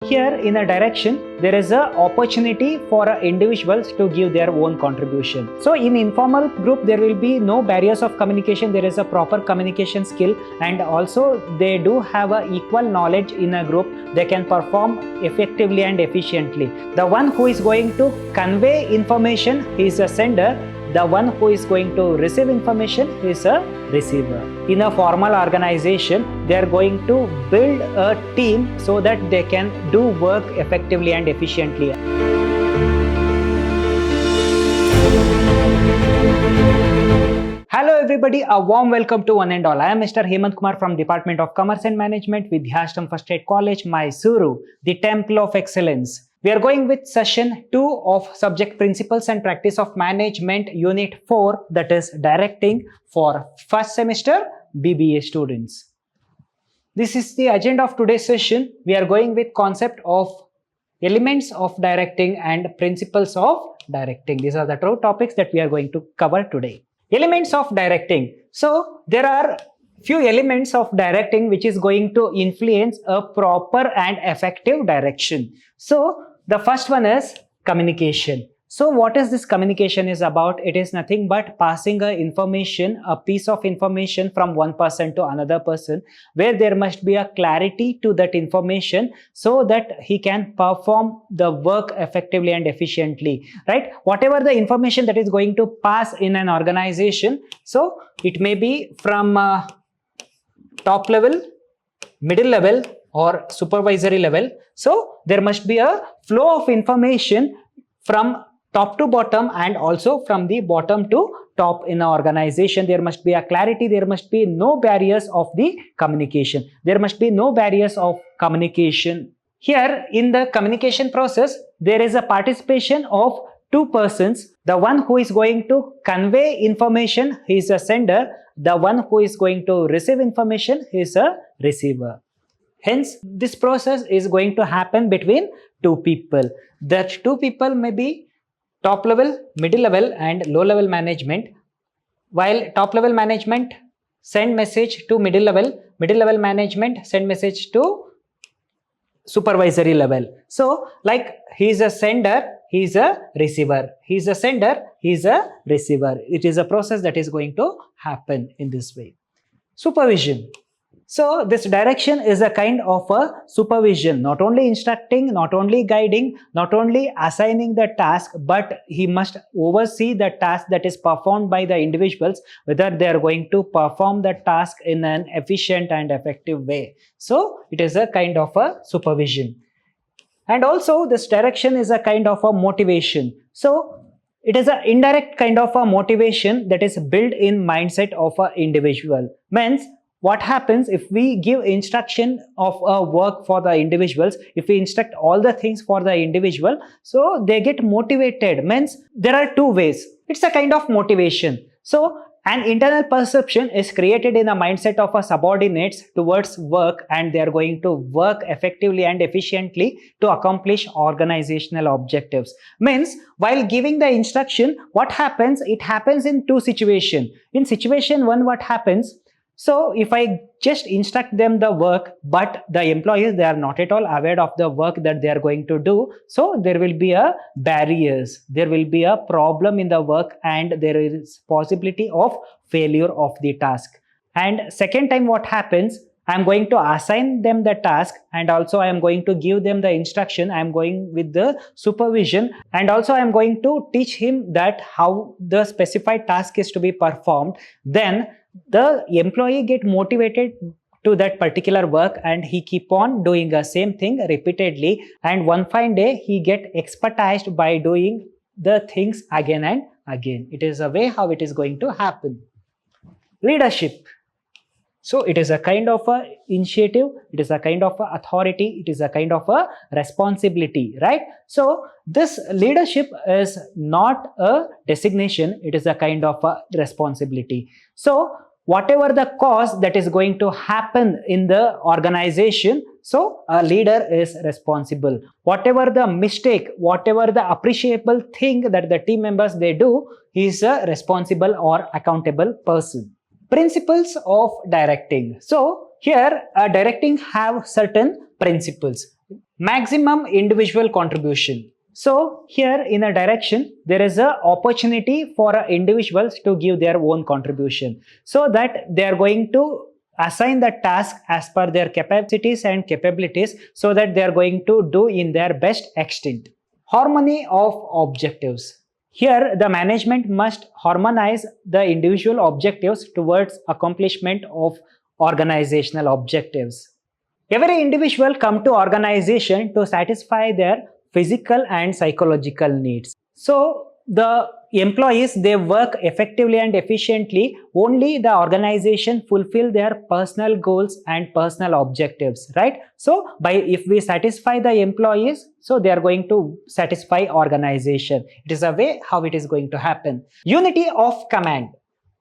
Here in a direction, there is an opportunity for individuals to give their own contribution. So in informal group, there will be no barriers of communication. There is a proper communication skill, and also they do have a equal knowledge in a group. They can perform effectively and efficiently. The one who is going to convey information is a sender. The one who is going to receive information is a receiver. In a formal organization, they are going to build a team so that they can do work effectively and efficiently. Hello everybody, a warm welcome to one and all. I am Mr. Hemant Kumar from Department of Commerce and Management, Vidhyaashram First Aid College, MYSURU, the Temple of Excellence. We are going with session 2 of subject Principles and Practice of Management Unit 4, that is Directing, for first semester BBA students. This is the agenda of today's session. We are going with concept of elements of directing and principles of directing. These are the two topics that we are going to cover today. Elements of directing. So there are few elements of directing which is going to influence a proper and effective direction. So the first one is communication. So what is this communication is about? It is nothing but passing a piece of information from one person to another person, where there must be a clarity to that information so that he can perform the work effectively and efficiently, right? Whatever the information that is going to pass in an organization, so it may be from top level, middle level, or supervisory level. So there must be a flow of information from top to bottom and also from the bottom to top in an organization. There must be a clarity. There must be no barriers of the communication. There must be no barriers of communication. Here in the communication process, there is a participation of two persons. The one who is going to convey information is a sender. The one who is going to receive information is a receiver. Hence, this process is going to happen between two people. That two people may be top level, middle level, and low level management. While top level management send message to middle level management send message to supervisory level. So like he is a sender, he is a receiver. He is a sender, he is a receiver. It is a process that is going to happen in this way. Supervision. So this direction is a kind of a supervision, not only instructing, not only guiding, not only assigning the task, but he must oversee the task that is performed by the individuals, whether they are going to perform the task in an efficient and effective way. So it is a kind of a supervision. And also this direction is a kind of a motivation. So it is an indirect kind of a motivation that is built in mindset of an individual. Means what happens if we give instruction of a work for the individuals, if we instruct all the things for the individual, so they get motivated. Means there are two ways. It's a kind of motivation. So an internal perception is created in the mindset of a subordinates towards work, and they are going to work effectively and efficiently to accomplish organizational objectives. Means while giving the instruction, what happens? It happens in two situations. In situation one, what happens? So if I just instruct them the work, but the employees, they are not at all aware of the work that they are going to do. So there will be a barriers, there will be a problem in the work, and there is possibility of failure of the task. And second time what happens? I am going to assign them the task, and also I am going to give them the instruction. I am going with the supervision, and also I am going to teach him that how the specified task is to be performed. Then the employee get motivated to that particular work, and he keep on doing the same thing repeatedly, and one fine day he get expertised by doing the things again and again. It is a way how it is going to happen. Leadership. So it is a kind of a initiative, it is a kind of a authority, it is a kind of a responsibility, right? So this leadership is not a designation, it is a kind of a responsibility. So whatever the cause that is going to happen in the organization, so a leader is responsible. Whatever the mistake, whatever the appreciable thing that the team members they do, he is a responsible or accountable person. Principles of directing. So here directing have certain principles. Maximum individual contribution. So here in a direction, there is a opportunity for individuals to give their own contribution, so that they are going to assign the task as per their capacities and capabilities, so that they are going to do in their best extent. Harmony of objectives. Here the management must harmonize the individual objectives towards accomplishment of organizational objectives. Every individual come to organization to satisfy their physical and psychological needs. So the employees, they work effectively and efficiently only the organization fulfill their personal goals and personal objectives, right? So if we satisfy the employees, so they are going to satisfy organization. It is a way how it is going to happen. Unity of command.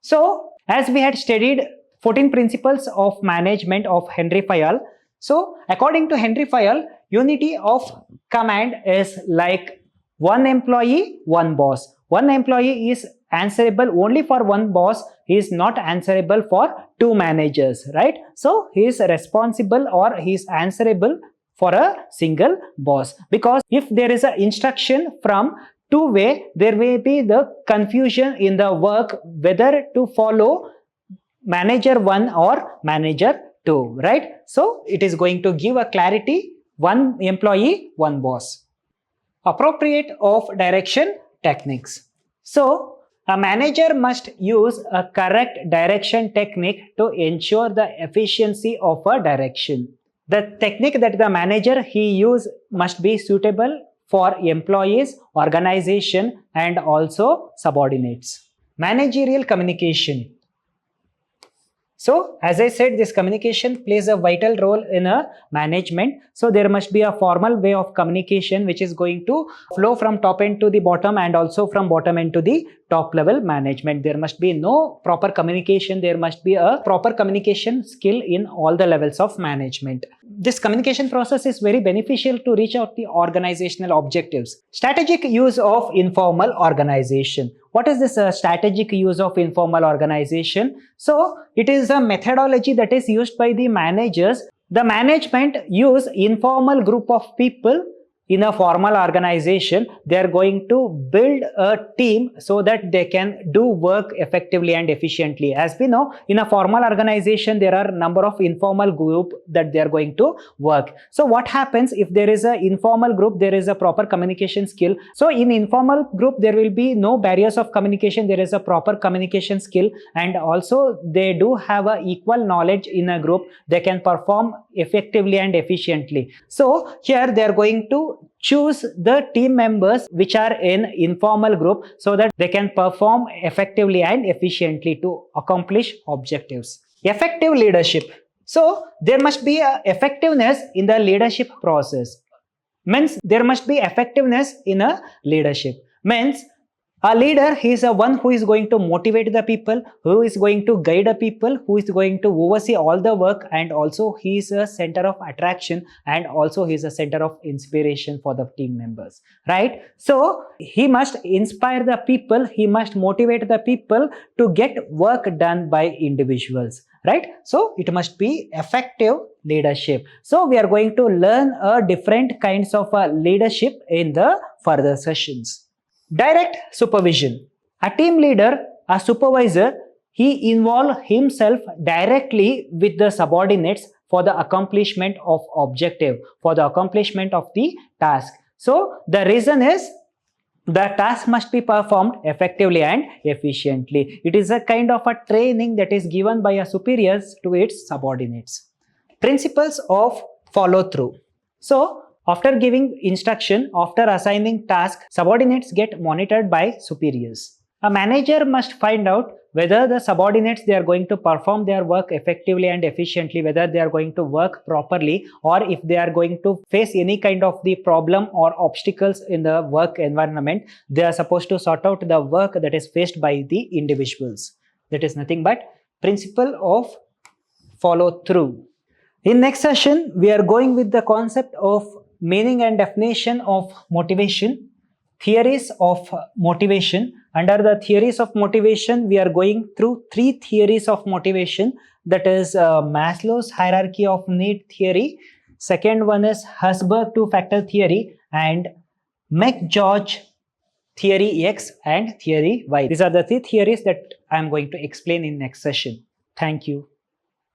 So as we had studied 14 principles of management of Henry Fayol. So according to Henry Fayol, unity of command is like one employee, one boss. One employee is answerable only for one boss. He is not answerable for two managers, right? So he is responsible or he is answerable for a single boss, because if there is an instruction from two-way, there may be the confusion in the work whether to follow manager 1 or manager 2, right? So it is going to give a clarity, one employee, one boss. Appropriate of direction techniques. So a manager must use a correct direction technique to ensure the efficiency of a direction. The technique that the manager he use must be suitable for employees, organization, and also subordinates. Managerial communication. So as I said, this communication plays a vital role in a management. So there must be a formal way of communication which is going to flow from top end to the bottom, and also from bottom end to the top level management. There must be no proper communication. There must be a proper communication skill in all the levels of management. This communication process is very beneficial to reach out the organizational objectives. Strategic use of informal organization. What is this strategic use of informal organization? So it is a methodology that is used by the managers. The management use informal group of people in a formal organization. They are going to build a team so that they can do work effectively and efficiently. As we know, in a formal organization, there are number of informal group that they are going to work. So what happens if there is an informal group, there is a proper communication skill. So in informal group, there will be no barriers of communication. There is a proper communication skill, and also they do have a equal knowledge in a group. They can perform effectively and efficiently. So here they are going to choose the team members which are in informal group, so that they can perform effectively and efficiently to accomplish objectives. Effective leadership. So there must be a effectiveness in the leadership process. Means there must be effectiveness in a leadership. Means a leader, he is a one who is going to motivate the people, who is going to guide the people, who is going to oversee all the work, and also he is a center of attraction, and also he is a center of inspiration for the team members, right? So he must inspire the people, he must motivate the people to get work done by individuals, right? So it must be effective leadership. So we are going to learn different kinds of leadership in the further sessions. Direct supervision. A team leader, a supervisor, he involves himself directly with the subordinates for the accomplishment of objective, for the accomplishment of the task. So the reason is the task must be performed effectively and efficiently. It is a kind of a training that is given by a superiors to its subordinates. Principles of follow through. So after giving instruction, after assigning task, subordinates get monitored by superiors. A manager must find out whether the subordinates, they are going to perform their work effectively and efficiently, whether they are going to work properly, or if they are going to face any kind of the problem or obstacles in the work environment, they are supposed to sort out the work that is faced by the individuals. That is nothing but principle of follow through. In next session, we are going with the concept of meaning and definition of motivation, theories of motivation. Under the theories of motivation, we are going through 3 theories of motivation, that is Maslow's hierarchy of need theory, Second one is Husberg two-factor theory and McGeorge theory X and theory Y. These are the three theories that I am going to explain in next session. Thank you.